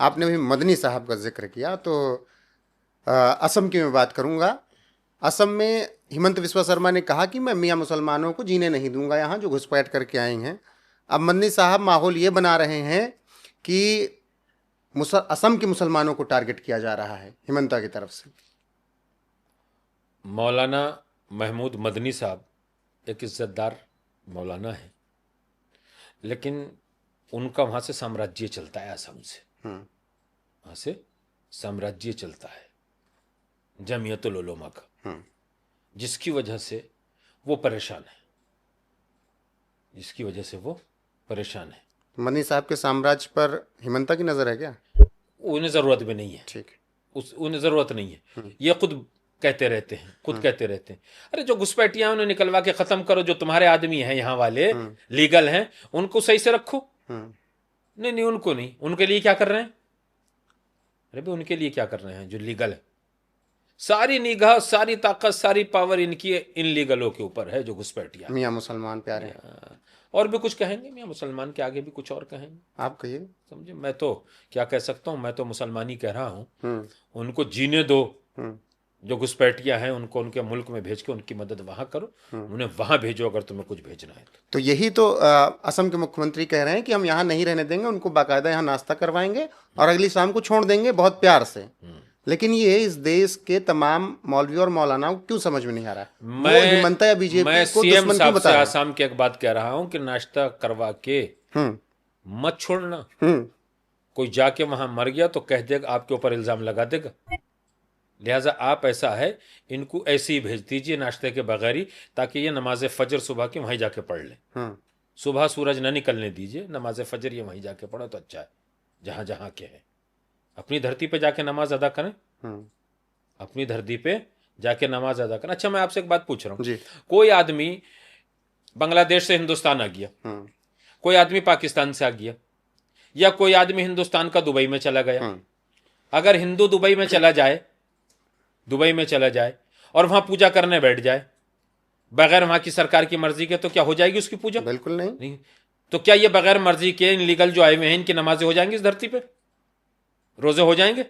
आपने भी मदनी साहब का जिक्र किया तो असम की मैं बात करूंगा। असम में हिमंत विश्व शर्मा ने कहा कि मैं मियाँ मुसलमानों को जीने नहीं दूंगा यहाँ, जो घुसपैठ करके आए हैं। अब मदनी साहब माहौल ये बना रहे हैं कि असम के मुसलमानों को टारगेट किया जा रहा है हिमंता की तरफ से। मौलाना महमूद मदनी साहब एक इज्जतदार मौलाना है, लेकिन उनका वहाँ से साम्राज्य चलता है। असम से हम्म। वहाँ से साम्राज्य चलता है जमीयतुल उलमा का, हम्म। जिसकी वजह से वो परेशान है, जिसकी वजह से वो परेशान है। मदनी साहब के साम्राज्य पर हिमंता की नज़र है क्या? उन्हें ज़रूरत भी नहीं है, ठीक है। उन्हें ज़रूरत नहीं है। ये खुद कहते रहते हैं, खुद कहते रहते हैं, अरे जो घुसपैठियां उन्हें निकलवा के ख़त्म करो, जो तुम्हारे आदमी हैं यहाँ वाले लीगल हैं उनको सही से रखो। हम्म। नहीं नहीं, उनको नहीं, उनके लिए क्या कर रहे हैं? अरे भाई उनके लिए क्या कर रहे हैं जो लीगल है? सारी निगाह, सारी ताकत, सारी पावर इनकी इन लीगलों के ऊपर है जो घुसपैठियां मियाँ मुसलमान प्यारे। हैं। और भी कुछ कहेंगे मियाँ मुसलमान के आगे भी कुछ और कहेंगे, आप कहिए। समझे? मैं तो क्या कह सकता हूँ, मैं तो मुसलमान ही कह रहा हूँ। हम्म। उनको जीने दो, हम्म। जो घुसपैठियां हैं उनको उनके मुल्क में भेज के उनकी मदद वहां करो, उन्हें वहां भेजो अगर तुम्हें कुछ भेजना है तो यही तो असम के मुख्यमंत्री कह रहे हैं कि हम यहाँ नहीं रहने देंगे, उनको बाकायदा यहाँ नाश्ता करवाएंगे और अगली शाम को छोड़ देंगे बहुत प्यार से। लेकिन ये इस देश के तमाम मौलवी और मौलानाओं को क्यों समझ में नहीं आ रहा है? वो हिमंता या मैं बीजेपी को सीएम दुश्मन क्यों साहब बता से रहे हैं? आसाम की एक बात कह रहा हूं कि नाश्ता करवा के हम्म। मत छोड़ना। हम्म। कोई जाके वहां मर गया तो कह देगा, आपके ऊपर इल्जाम लगा देगा। लिहाजा आप ऐसा है, इनको ऐसे ही भेज दीजिए नाश्ते के बगैर ही, ताकि ये नमाज फजर सुबह की वहीं जाके पढ़ ले। हम्म। सुबह सूरज न निकलने दीजिए, नमाज फजर ये वहीं जाके पढ़ो तो अच्छा है। जहां जहां के हैं अपनी धरती पे जाके नमाज अदा करें, हम्म। अपनी धरती पे जाके नमाज अदा करें। अच्छा मैं आपसे एक बात पूछ रहा हूँ, जी। कोई आदमी बांग्लादेश से हिंदुस्तान आ गया, हम्म। कोई आदमी पाकिस्तान से आ गया, या कोई आदमी हिंदुस्तान का दुबई में चला गया। हम्म। अगर हिंदू दुबई में चला जाए, दुबई में चला जाए और वहां पूजा करने बैठ जाए बगैर वहां की सरकार की मर्जी के, तो क्या हो जाएगी उसकी पूजा? बिल्कुल नहीं। नहीं। तो क्या ये बगैर मर्जी के इन लीगल जो आए हुए हैं इनकी नमाजें हो जाएंगी इस धरती पे? रोजे हो जाएंगे?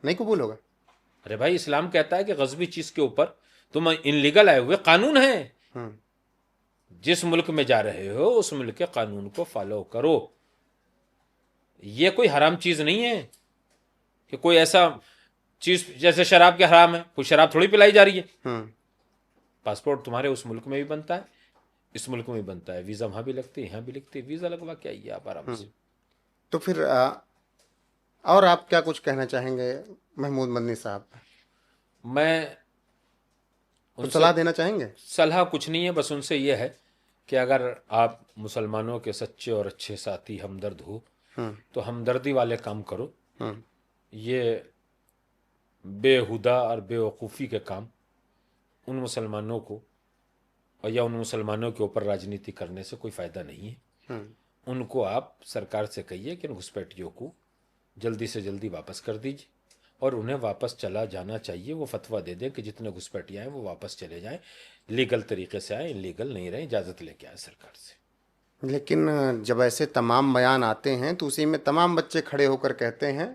नहीं कबूल होगा। अरे भाई इस्लाम कहता है कि गजबी चीज के ऊपर तुम इन लीगल आए हुए, कानून है, हम्म। जिस मुल्क में जा रहे हो उस मुल्क के कानून को फॉलो करो। ये कोई हराम चीज नहीं है कि कोई ऐसा चीज जैसे शराब के हराम है, कोई शराब थोड़ी पिलाई जा रही है। हम्म। पासपोर्ट तुम्हारे उस मुल्क में भी बनता है, इस मुल्क में भी बनता है, वीजा वहां भी लगती है, यहाँ भी लगती है, वीजा लगवा के आइए आप आराम से। तो फिर और आप क्या कुछ कहना चाहेंगे महमूद मदनी साहब? मैं कुछ उनसे सलाह देना चाहेंगे? सलाह कुछ नहीं है, बस उनसे यह है कि अगर आप मुसलमानों के सच्चे और अच्छे साथी हमदर्द हो हम्म। तो हमदर्दी वाले काम करो। हम्म। ये बेहुदा और बेवकूफ़ी के काम उन मुसलमानों को और या उन मुसलमानों के ऊपर राजनीति करने से कोई फ़ायदा नहीं है। हम्म। उनको आप सरकार से कहिए कि इन घुसपैठियों को जल्दी से जल्दी वापस कर दीजिए, और उन्हें वापस चला जाना चाहिए। वो फतवा दे दें कि जितने घुसपैठियाँ हैं वो वापस चले जाएं, लीगल तरीके से आए, इलीगल नहीं रहें, इजाज़त लेके आए सरकार से। लेकिन जब ऐसे तमाम बयान आते हैं तो उसी में तमाम बच्चे खड़े होकर कहते हैं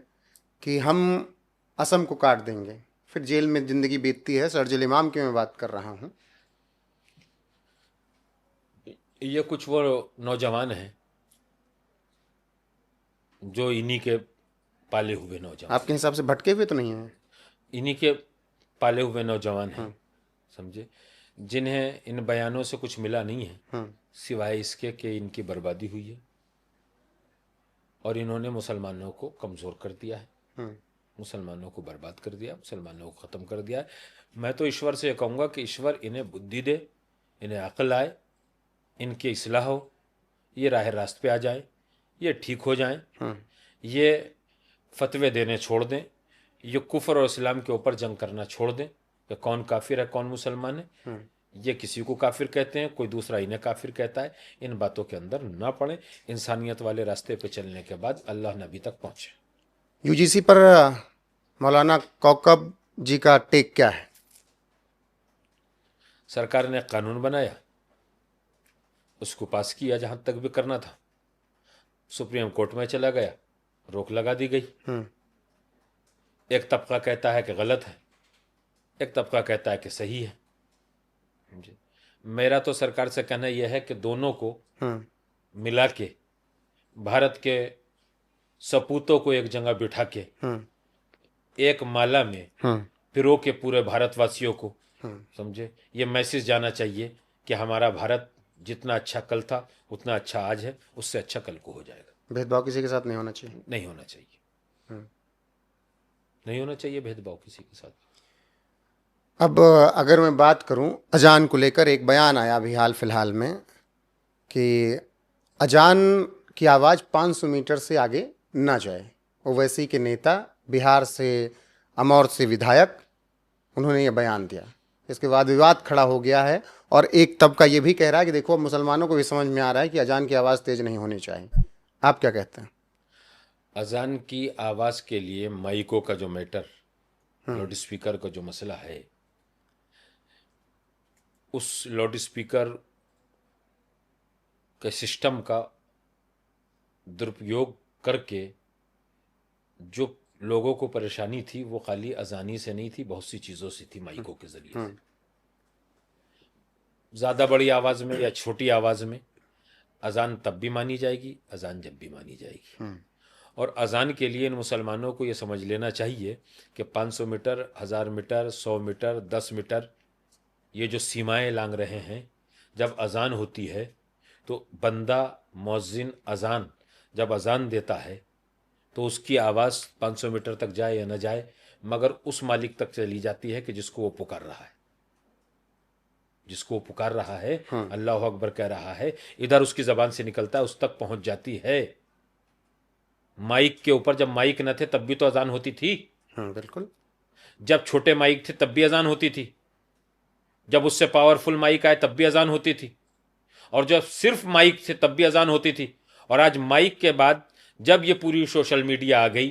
कि हम असम को काट देंगे, फिर जेल में ज़िंदगी बीतती है। शर्जील इमाम की मैं बात कर रहा हूँ। ये कुछ वो नौजवान हैं जो इन्हीं के पाले हुए नौजवान आपके हैं, हिसाब से भटके हुए तो नहीं हैं? इन्हीं के पाले हुए नौजवान हैं, हम्म। समझे, जिन्हें इन बयानों से कुछ मिला नहीं है हम्म। सिवाय इसके कि इनकी बर्बादी हुई है और इन्होंने मुसलमानों को कमज़ोर कर दिया है, हम्म। मुसलमानों को बर्बाद कर दिया, मुसलमानों को ख़त्म कर दिया है। मैं तो ईश्वर से कहूँगा कि ईश्वर इन्हें बुद्धि दे, इन्हें अक्ल आए, इनकी इस्लाह हो, ये राह रास्त पे आ जाए, ये ठीक हो जाएं, हम्म। ये फतवे देने छोड़ दें, ये कुफर और इस्लाम के ऊपर जंग करना छोड़ दें कि कौन काफिर है कौन मुसलमान है। हम्म। ये किसी को काफिर कहते हैं, कोई दूसरा इन्हें काफिर कहता है। इन बातों के अंदर ना पड़े, इंसानियत वाले रास्ते पे चलने के बाद अल्लाह नबी तक पहुँचे। यूजीसी पर मौलाना कौकब जी का टेक क्या है? सरकार ने कानून बनाया, उसको पास किया जहाँ तक भी करना था, सुप्रीम कोर्ट में चला गया रोक लगा दी गई। एक तबका कहता है कि गलत है, एक तबका कहता है कि सही है। समझे? मेरा तो सरकार से कहना यह है कि दोनों को मिला के भारत के सपूतों को एक जगह बिठा के एक माला में पिरो के पूरे भारतवासियों को, समझे, ये मैसेज जाना चाहिए कि हमारा भारत जितना अच्छा कल था उतना अच्छा आज है, उससे अच्छा कल को हो जाएगा। भेदभाव किसी के साथ नहीं होना चाहिए। नहीं होना चाहिए, नहीं होना चाहिए भेदभाव किसी के साथ। अब अगर मैं बात करूं अजान को लेकर, एक बयान आया अभी हाल फिलहाल में कि अजान की आवाज़ 500 मीटर से आगे ना जाए। ओवैसी के नेता, बिहार से अमौर से विधायक, उन्होंने ये बयान दिया। इसके बाद विवाद खड़ा हो गया है और एक तबका ये भी कह रहा है कि देखो, मुसलमानों को भी समझ में आ रहा है कि अजान की आवाज़ तेज़ नहीं होनी चाहिए। आप क्या कहते हैं? अजान की आवाज़ के लिए माइकों का जो मैटर, लाउड स्पीकर का जो मसला है, उस लाउड स्पीकर के सिस्टम का दुरुपयोग करके जो लोगों को परेशानी थी वो खाली अजानी से नहीं थी, बहुत सी चीज़ों से थी। माइकों के ज़रिए से ज़्यादा बड़ी आवाज़ में या छोटी आवाज़ में अजान तब भी मानी जाएगी, अजान जब भी मानी जाएगी। और अजान के लिए इन मुसलमानों को ये समझ लेना चाहिए कि 500 मीटर, 1000 मीटर, 100 मीटर, 10 मीटर, ये जो सीमाएं लांग रहे हैं, जब अजान होती है तो बंदा मुअज्जिन अजान जब अजान देता है तो उसकी आवाज़ 500 मीटर तक जाए या न जाए, मगर उस मालिक तक चली जाती है कि जिसको वो पुकार रहा है, जिसको वो पुकार रहा है, अल्लाह अकबर कह रहा है, इधर उसकी ज़बान से निकलता है, उस तक पहुंच जाती है। माइक के ऊपर जब माइक न थे तब भी तो अजान होती थी। बिल्कुल। जब छोटे माइक थे तब भी अजान होती थी, जब उससे पावरफुल माइक आए तब भी अजान होती थी, और जब सिर्फ माइक थे तब भी अजान होती थी। और आज माइक के बाद जब ये पूरी सोशल मीडिया आ गई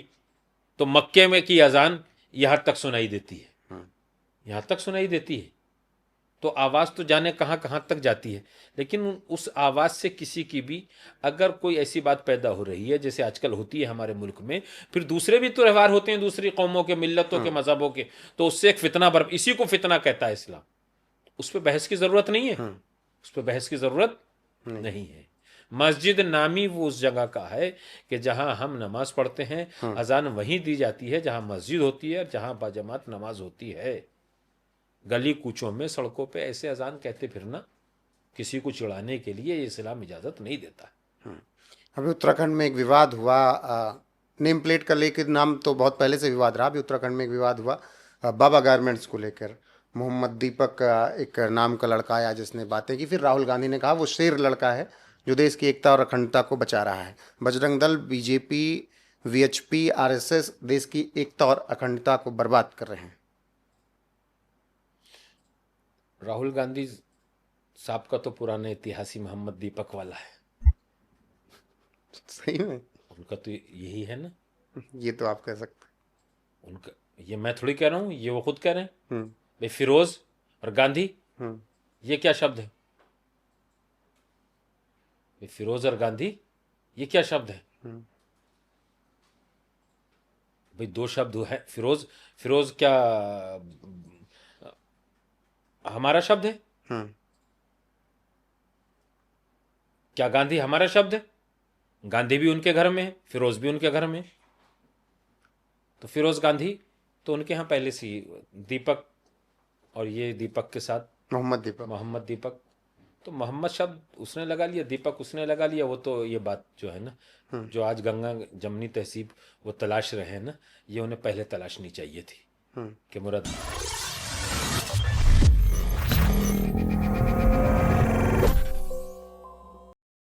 तो मक्के में की अजान यहाँ तक सुनाई देती है, यहाँ तक सुनाई देती है। तो आवाज़ तो जाने कहाँ कहाँ तक जाती है, लेकिन उस आवाज़ से किसी की भी अगर कोई ऐसी बात पैदा हो रही है जैसे आजकल होती है हमारे मुल्क में, फिर दूसरे भी त्यौहार होते हैं दूसरी कौमों के, मिल्लतों के, मज़हबों के, तो उससे एक फितना इसी को फितना कहता है इस्लाम। उस पर बहस की ज़रूरत नहीं है, उस पर बहस की ज़रूरत नहीं है। मस्जिद नामी वो उस जगह का है कि जहां हम नमाज पढ़ते हैं, अजान वहीं दी जाती है जहां मस्जिद होती है और जहां बाजमात नमाज होती है। गली कूचों में, सड़कों पे ऐसे अजान कहते फिरना किसी को चिढ़ाने के लिए इस्लाम इजाज़त नहीं देता। अभी उत्तराखंड में एक विवाद हुआ, नेम प्लेट का लेकर, नाम तो बहुत पहले से विवाद रहा, अभी उत्तराखंड में एक विवाद हुआ बाबा गारमेंट्स को लेकर। मोहम्मद दीपक एक नाम का लड़का आया जिसने बातें की, फिर राहुल गांधी ने कहा वो शेर लड़का है जो देश की एकता और अखंडता को बचा रहा है। Bajrang Dal, BJP, VHP, RSS देश की एकता और अखंडता को बर्बाद कर रहे हैं। राहुल गांधी साहब का तो पुराना इतिहास ही मोहम्मद दीपक वाला है। सही में उनका तो यही है ना। ये तो आप कह सकते हैं। उनका, ये मैं थोड़ी कह रहा हूँ, ये वो खुद कह रहे हैं। भाई फिरोज और गांधी, ये क्या शब्द है? फिरोज और गांधी ये क्या शब्द है? भाई दो शब्द है। फिरोज, फिरोज क्या हमारा शब्द है? क्या गांधी हमारा शब्द है? गांधी भी उनके घर में है, फिरोज भी उनके घर में है। तो फिरोज गांधी तो उनके यहाँ पहले से ही, दीपक और ये दीपक के साथ मोहम्मद दीपक, तो मोहम्मद शब्द उसने लगा लिया, दीपक उसने लगा लिया। वो तो ये बात जो है ना, जो आज गंगा जमनी तहसीब वो तलाश रहे हैं ना, ये उन्हें पहले तलाशनी चाहिए थी कि मुराद